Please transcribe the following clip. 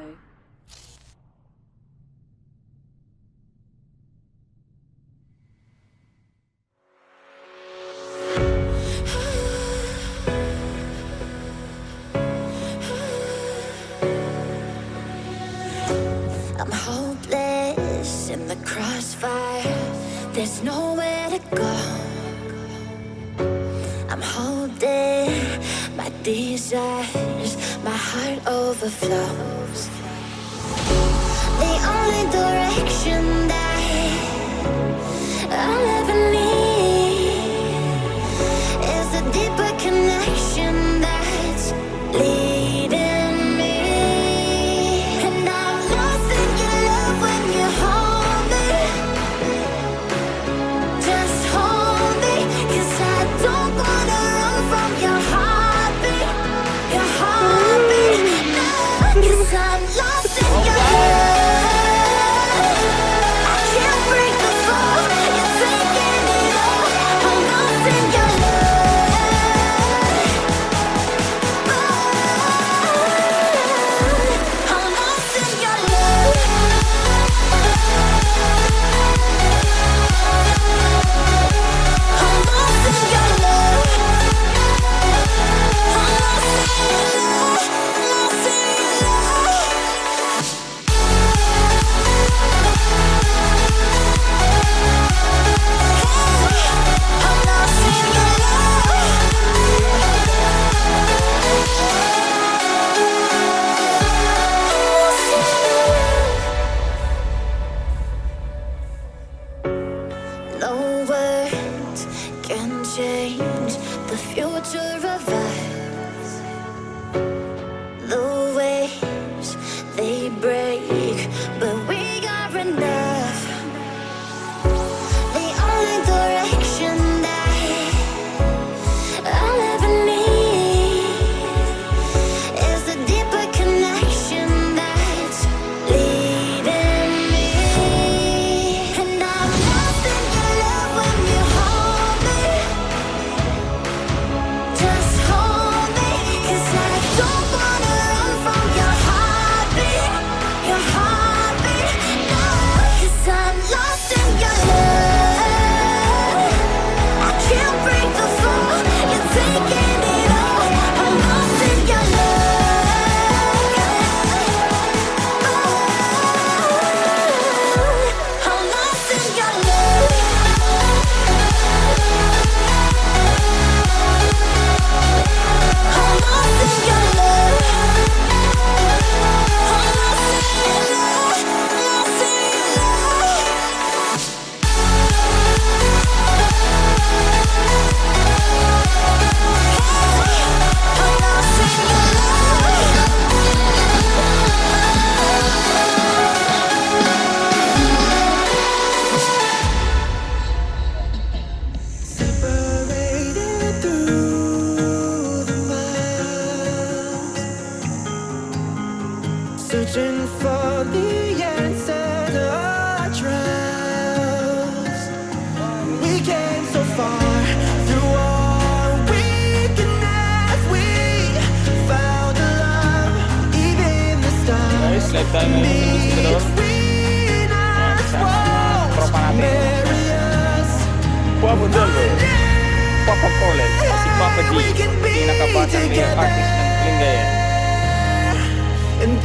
Audio. I'm hopeless in the crossfire. There's nowhere to go. I'm holding my desires. My heart overflows. The only direction that I'll ever need is a deeper connection that's leading me. And I'm lost in your love when you hold me. Just hold me, 'cause I don't wanna run from your heartbeat. Your heartbeat, no, 'cause I'm lost in your love. I can't break the fall, you're taking it all. I'm lost in your love. I'm lost in your love. I'm lost in your love. I'm lost in your love. I'm lost in your love. No words can change the future of us. The waves, they break, but we are enough. The only direction that I'll ever need is a deeper connection that's leading me. And I'm lost in your love when you hold me. Just hold me, 'cause I don't wanna run from your heartbeat. Your heartbeat, no, 'cause I'm lost in your love. I can't break the fall, you're taking it all. I'm lost in your love. I'm lost in your love. I'm lost in your love. I'm lost in your love. Lost in your love. I'm lost in your love. Separated through the miles, searching for the answer to our trials. We came so far through our weakness. We found a love, even the stars. Guys, live tayo ngayon sa Bistro. Between us won't tropa natin. marry us. Papa Dolo, Papa College, si Papa D, pinakabatang male artist ng Lingayen. And